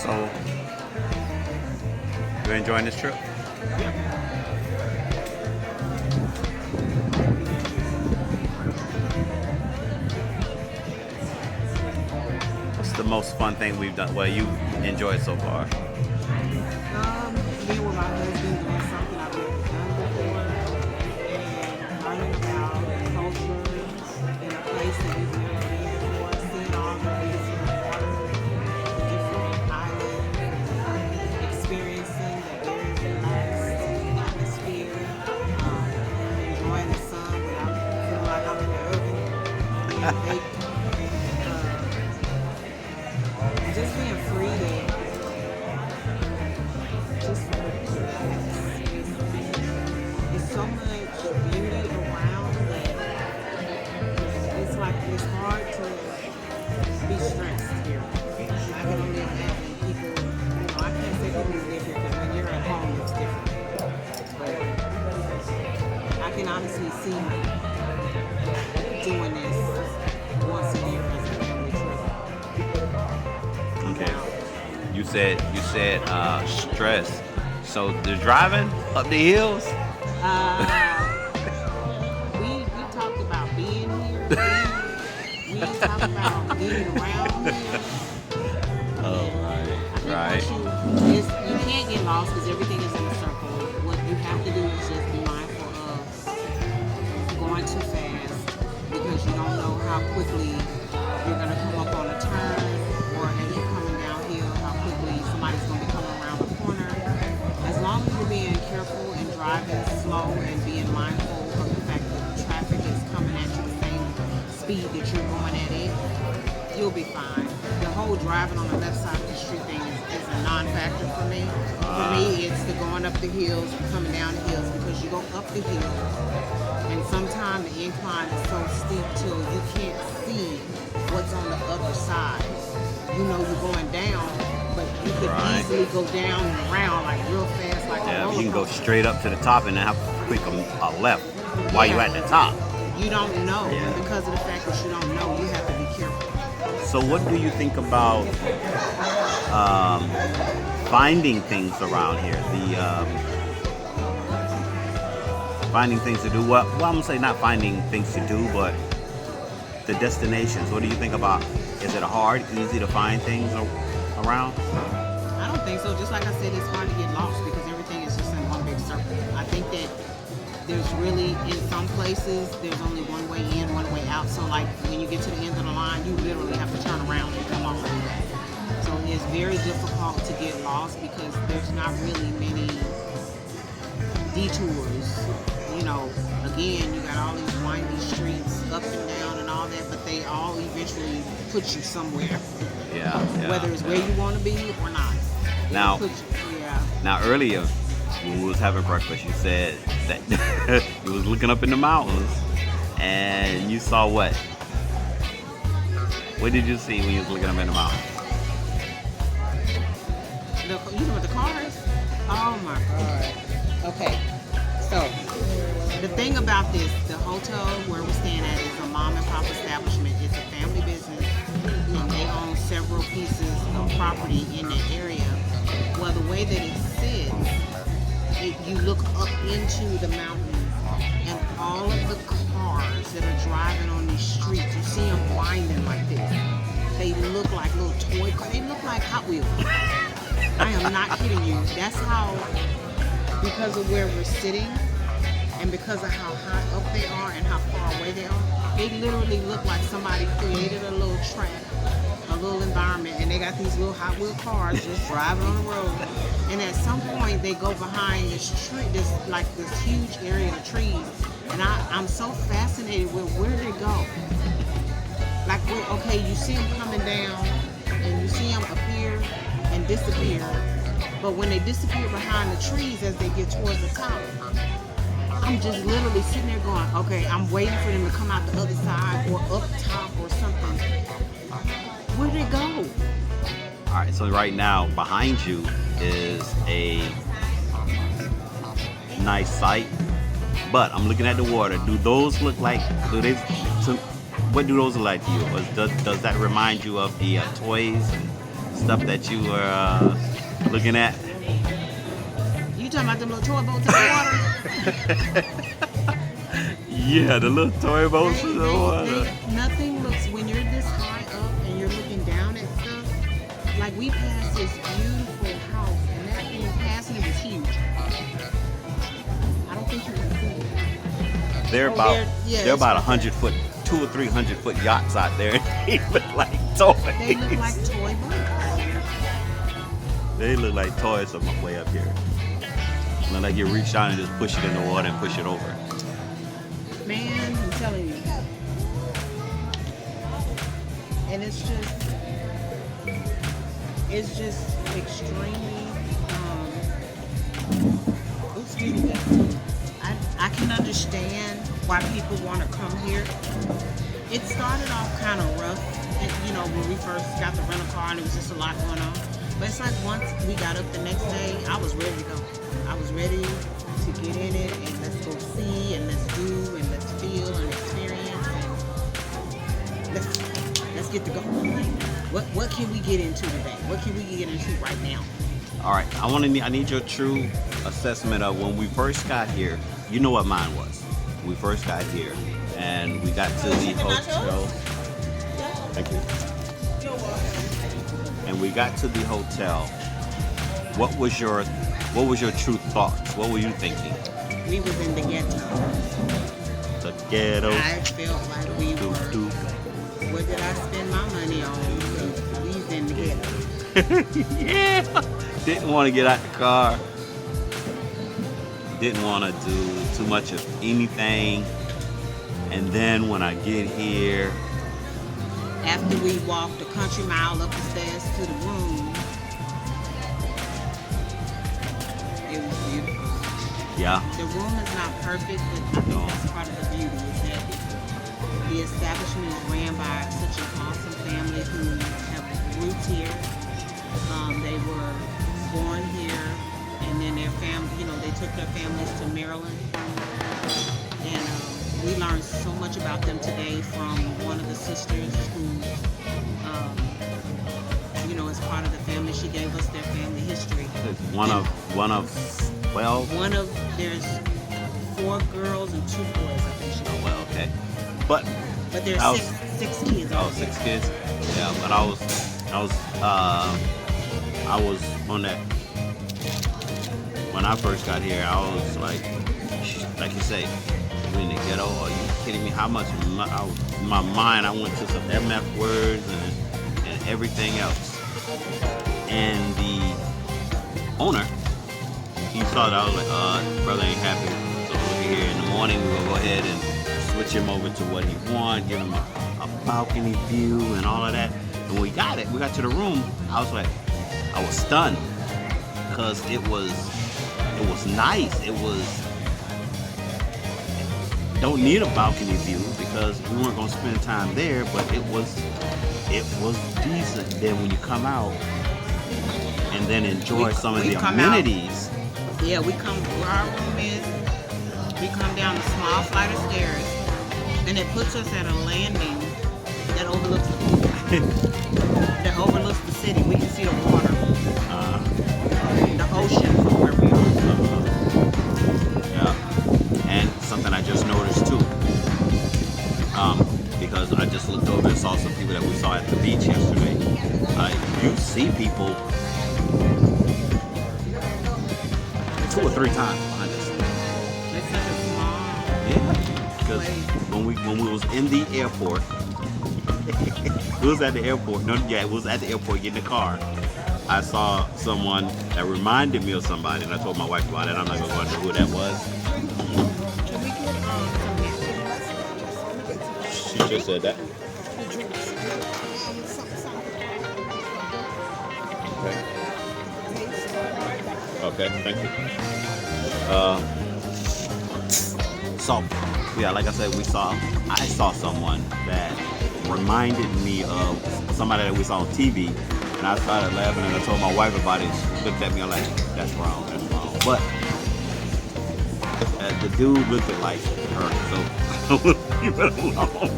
So, you're enjoying this trip? What's the most fun thing we've done? Well, you enjoyed so far. Being with my husband, doing something I've never done before, and learning about cultures in a place that we've never been before, seeing all the different water, the different islands, experiencing the very relaxed atmosphere, enjoying the sun without feeling like I'm in the oven, being baked, just being free to just relax. It's so much beauty around that it's like it's hard to be stressed here. I can only imagine people, I can't say people who live here because when you're at home it's different. But I can honestly see doing this once a year as a family trip. Okay. You said stress. So the driving up the hills? We talked about being here. We talked about getting around here. Oh, right. You can't get lost because everything is in a circle. What you have to do is just be mindful of going too fast because you don't know how quickly you're going to come up on a turn, or as you're coming downhill, how quickly somebody's going to be coming around the corner. As long as you're being careful and driving slow and being mindful of the fact that the traffic is coming at you the same speed that you're going at it, you'll be fine. The whole driving on the left side of the street thing is a non-factor for me. For me, it's the going up the hills and coming down the hills, because you go up the hills and sometimes the incline is so steep till you can't see what's on the other side. You know you're going down, but you could easily go down and around like real fast, like a roller You can go coaster. straight up to the top and then have to quick a left while you're at the top. You don't know. Yeah. And because of the fact that you don't know, you have to be careful. So what do you think about finding things around here? Finding things to do. Well, I'm gonna say not finding things to do, but the destinations. What do you think about? Is it hard, easy to find things around? I don't think so. Just like I said, it's hard to get lost because everything is just in one big circle. I think that there's really, in some places, there's only one way in, one way out. So like when you get to the end of the line, you literally have to turn around and come all the way back. So it's very difficult to get lost because there's not really many detours. You know, again, you got all these windy streets up and down and all that, but they all eventually put you somewhere. Yeah. Whether it's where you want to be or not. Now, Yeah. now earlier when we was having breakfast, you said that you was looking up in the mountains and you saw what? What did you see when you was looking up in the mountains? You know what, the cars? Oh my God. Okay. So, the thing about this, the hotel where we're staying at is a mom and pop establishment. It's a family business and they own several pieces of property in that area. Well, the way that it sits, you look up into the mountains and all of the cars that are driving on these streets, you see them winding like this. They look like little toy cars. They look like Hot Wheels. I am not kidding you. That's how, because of where we're sitting and because of how high up they are and how far away they are, they literally look like somebody created a little track, a little environment, and they got these little Hot Wheel cars just driving on the road. And at some point, they go behind this tree, this huge area of trees, and I'm so fascinated with where they go. Like, okay, you see them coming down, and you see them appear and disappear, but when they disappear behind the trees as they get towards the top, I'm just literally sitting there going, okay, I'm waiting for them to come out the other side or up top or something. Where'd they go? All right, so right now behind you is a nice sight, but I'm looking at the water. Do those look like? What do those look like to you? Or does that remind you of the toys stuff that you were looking at? You talking about them little toy boats in the water? Yeah, the little toy boats in the water. Nothing looks, when you're this high up and you're looking down at stuff, like we passed this beautiful house and that thing passing it was huge. I don't think you can see it. They're they're about 100-foot, 200 or 300-foot yachts out there. They look like toys. They look like toy boats. They look like toys from way up here. Look like you reach out and just push it in the water and push it over. Man, I'm telling you. And it's just extremely, excuse me. I can understand why people want to come here. It started off kind of rough, you know, when we first got the rental car and it was just a lot going on. But it's like once we got up the next day, I was ready to go. I was ready to get in it and let's go see and let's do and let's feel and experience and let's get to go. What can we get into today? What can we get into right now? All right, I need your true assessment of when we first got here. You know what mine was. We first got here and we got to the hotel. Thank you. And we got to the hotel. What was your true thoughts? What were you thinking? We was in the ghetto. The ghetto. I felt like we were. What did I spend my money on? We was in the ghetto. Yeah. Didn't want to get out the car. Didn't want to do too much of anything. And then when I get here, after we walked a country mile up the stairs to the room, it was beautiful. yeah. The room is not perfect, but I think that's part of the beauty is that the establishment is ran by such an awesome family who have roots here. They were born here, and then their family, you know, they took their families to Maryland. And we learned so much about them today from one of the sisters who, you know, as part of the family, she gave us their family history. One of 12. There's 4 girls and 2 boys, I think she. Oh well, okay. But there's six kids. Oh, 6 kids. Yeah, but I was on that when I first got here. I was like you say, we in the ghetto. Are you kidding me? How much? My mind, I went to some MF words and everything else. And the owner, he saw that I was like, brother ain't happy. So look here in the morning, we're gonna go ahead and switch him over to what he wants, give him a balcony view and all of that. And we got to the room. I was stunned because it was nice. It was, don't need a balcony view because we weren't gonna spend time there, but it was decent. Then when you come out and then enjoy some of the amenities. Yeah, we come where our room is. We come down a small flight of stairs, and it puts us at a landing that overlooks the city. We can see the water, the ocean from where we are. Yeah, and something I just noticed too, because I just looked over and saw some people that we saw at the beach yesterday. You see people 2 or 3 times behind us. It's such a small Because when we was in the airport, it was at the airport. It was at the airport getting the car. I saw someone that reminded me of somebody, and I told my wife about it. I'm not gonna go into who that was. Can we get She just said that. Okay, thank you. So, yeah, like I said, I saw someone that reminded me of somebody that we saw on TV, and I started laughing, and I told my wife about it. She looked at me, I'm like, that's wrong. But the dude looked like her, so leave it alone.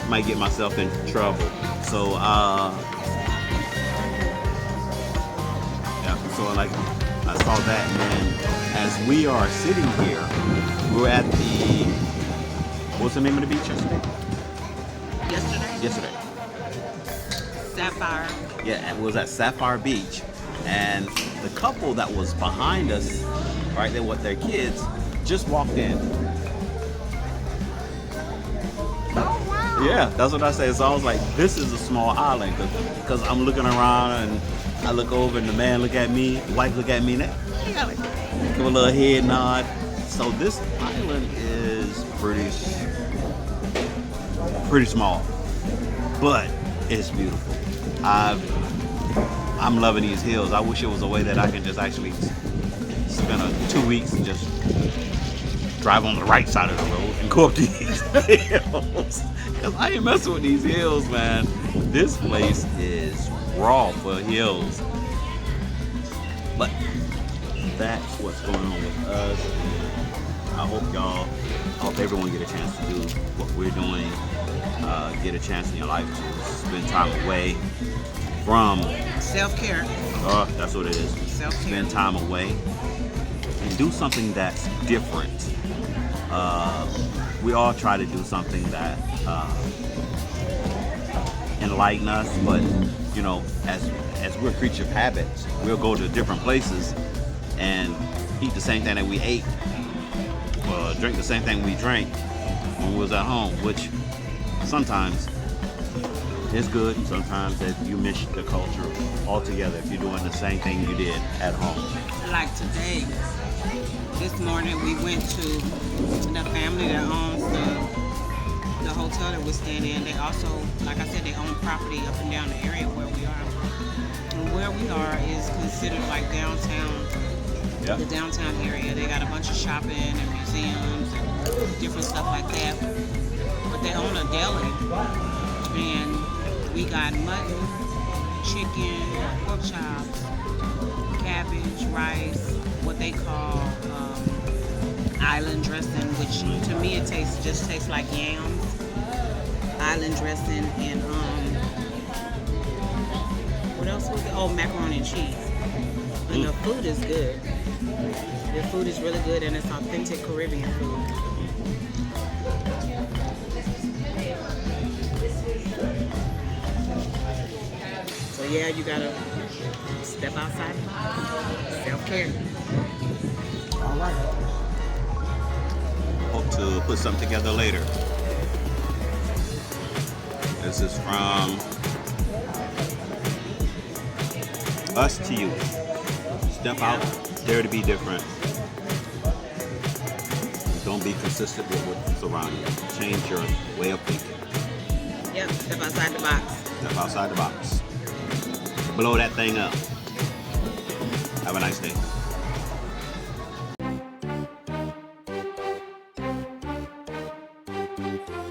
might get myself in trouble. So yeah, so like I saw that, and then as we are sitting here, we're at the, what's the name of the beach yesterday? Yesterday. Sapphire. Yeah, it was at Sapphire Beach, and the couple that was behind us, right there with their kids, just walked in. Oh wow. Yeah, that's what I say. So I was like, this is a small island, because I'm looking around and I look over and the man look at me, the wife look at me, and they like, give a little head nod. So this island is pretty small, but it's beautiful. I'm loving these hills. I wish it was a way that I can just actually spend 2 weeks and just drive on the right side of the road and go up these hills. Because I ain't messing with these hills, man. This place is raw for hills. But that's what's going on with us. I hope everyone get a chance to do what we're doing. Get a chance in your life to spend time away from self-care. That's what it is. Self-care. Spend time away and do something that's different. We all try to do something that enlighten us, but you know, as we're creatures of habits, we'll go to different places and eat the same thing that we ate, drink the same thing we drank when we was at home, which sometimes it's good, sometimes that you miss the culture altogether if you're doing the same thing you did at home. Like today, this morning we went to the family that owns the hotel that we're staying in. They also, like I said, they own property up and down the area where we are. And where we are is considered like downtown, Yep. the downtown area. They got a bunch of shopping and museums and different stuff like that. But they own a deli, and we got mutton, chicken, pork chops, cabbage, rice, what they call island dressing, which to me it just tastes like yams. Island dressing, and what else was it? Oh, macaroni and cheese. And the food is good. The food is really good, and it's authentic Caribbean food. So yeah, you gotta step outside the box. Self-care. All right. Hope to put something together later. This is from us to you. Step out, dare to be different. Don't be consistent with what's around you. Change your way of thinking. Yep, step outside the box. Step outside the box. Blow that thing up. Have a nice day.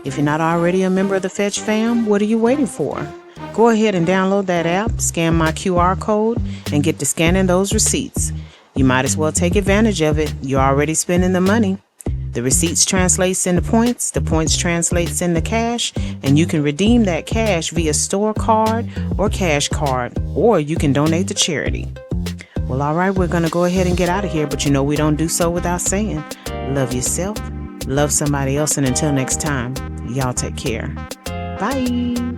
If you're not already a member of the Fetch fam, what are you waiting for? Go ahead and download that app, scan my QR code, and get to scanning those receipts. You might as well take advantage of it. You're already spending the money. The receipts translates into points, the points translates into cash, and you can redeem that cash via store card or cash card, or you can donate to charity. Well, all right, we're going to go ahead and get out of here, but you know we don't do so without saying, love yourself, love somebody else, and until next time, y'all take care. Bye.